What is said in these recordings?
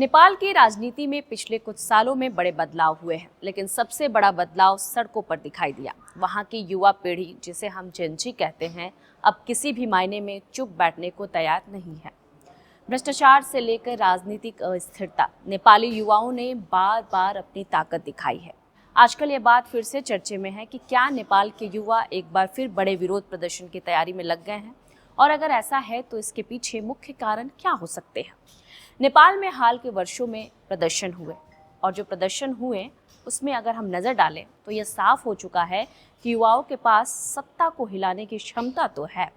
नेपाल की राजनीति में पिछले कुछ सालों में बड़े बदलाव हुए हैं, लेकिन सबसे बड़ा बदलाव सड़कों पर दिखाई दिया। वहां की युवा पीढ़ी, जिसे हम जेनजी कहते हैं, अब किसी भी मायने में चुप बैठने को तैयार नहीं है। भ्रष्टाचार से लेकर राजनीतिक अस्थिरता, नेपाली युवाओं ने बार बार अपनी ताकत दिखाई है। आजकल ये बात फिर से चर्चे में है कि क्या नेपाल के युवा एक बार फिर बड़े विरोध प्रदर्शन की तैयारी में लग गए हैं, और अगर ऐसा है तो इसके पीछे मुख्य कारण क्या हो सकते हैं। नेपाल में हाल के वर्षों में प्रदर्शन हुए, और जो प्रदर्शन हुए उसमें अगर हम नज़र डालें तो यह साफ हो चुका है कि युवाओं के पास सत्ता को हिलाने की क्षमता तो है।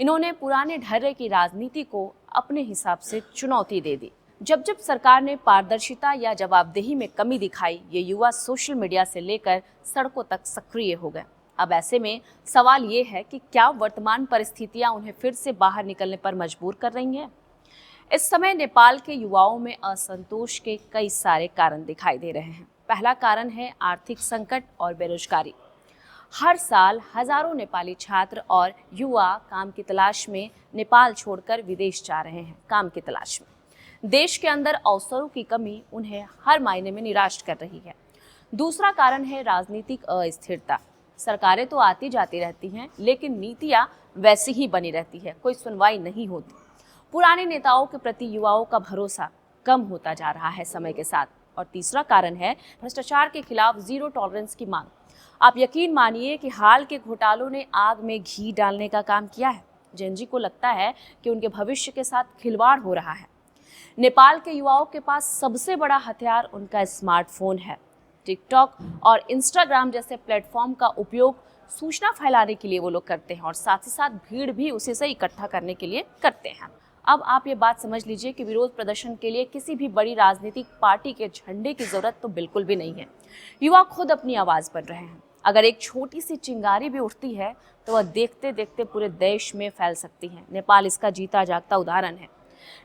इन्होंने पुराने ढर्रे की राजनीति को अपने हिसाब से चुनौती दे दी। जब जब सरकार ने पारदर्शिता या जवाबदेही में कमी दिखाई, ये युवा सोशल मीडिया से लेकर सड़कों तक सक्रिय हो गए। अब ऐसे में सवाल ये है कि क्या वर्तमान परिस्थितियां उन्हें फिर से बाहर निकलने पर मजबूर कर रही हैं। इस समय नेपाल के युवाओं में असंतोष के कई सारे कारण दिखाई दे रहे हैं। पहला कारण है आर्थिक संकट और बेरोजगारी। हर साल हजारों नेपाली छात्र और युवा काम की तलाश में नेपाल छोड़कर विदेश जा रहे हैं। काम की तलाश में देश के अंदर अवसरों की कमी उन्हें हर मायने में निराश कर रही है। दूसरा कारण है राजनीतिक अस्थिरता। सरकारें तो आती जाती रहती हैं, लेकिन नीतियां वैसी ही बनी रहती है, कोई सुनवाई नहीं होती। पुराने नेताओं के प्रति युवाओं का भरोसा कम होता जा रहा है समय के साथ। और तीसरा कारण है भ्रष्टाचार के खिलाफ जीरो टॉलरेंस की मांग। आप यकीन मानिए कि हाल के घोटालों ने आग में घी डालने का काम किया है। जेनजी को लगता है कि उनके भविष्य के साथ खिलवाड़ हो रहा है। नेपाल के युवाओं के पास सबसे बड़ा हथियार उनका स्मार्टफोन है। टिकटॉक और इंस्टाग्राम जैसे प्लेटफॉर्म का उपयोग सूचना फैलाने के लिए वो लोग करते हैं, और साथ ही साथ भीड़ भी उसी से इकट्ठा करने के लिए करते हैं। अब आप ये बात समझ लीजिए कि विरोध प्रदर्शन के लिए किसी भी बड़ी राजनीतिक पार्टी के झंडे की जरूरत तो बिल्कुल भी नहीं है। युवा खुद अपनी आवाज बन रहे हैं। अगर एक छोटी सी चिंगारी भी उठती है तो वह देखते देखते पूरे देश में फैल सकती है। नेपाल इसका जीता जागता उदाहरण है।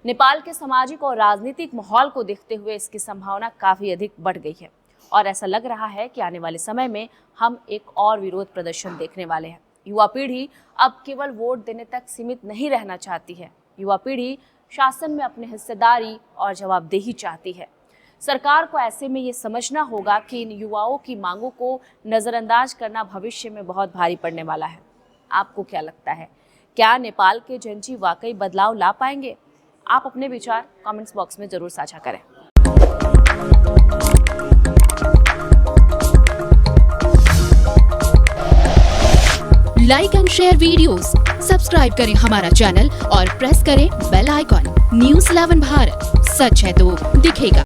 नेपाल के सामाजिक और राजनीतिक माहौल को देखते हुए इसकी संभावना काफी अधिक बढ़ गई है, और ऐसा लग रहा है कि आने वाले समय में हम एक और विरोध प्रदर्शन देखने वाले हैं। युवा पीढ़ी अब केवल वोट देने तक सीमित नहीं रहना चाहती है। युवा पीढ़ी शासन में अपनी हिस्सेदारी और जवाबदेही चाहती है। सरकार को ऐसे में ये समझना होगा कि इन युवाओं की मांगों को नज़रअंदाज करना भविष्य में बहुत भारी पड़ने वाला है। आपको क्या लगता है, क्या नेपाल के जेनजी वाकई बदलाव ला पाएंगे? आप अपने विचार कमेंट्स बॉक्स में जरूर साझा करें। Like and share videos, subscribe करें हमारा चैनल और प्रेस करें बेल आइकॉन। News 11 भारत, सच है तो दिखेगा।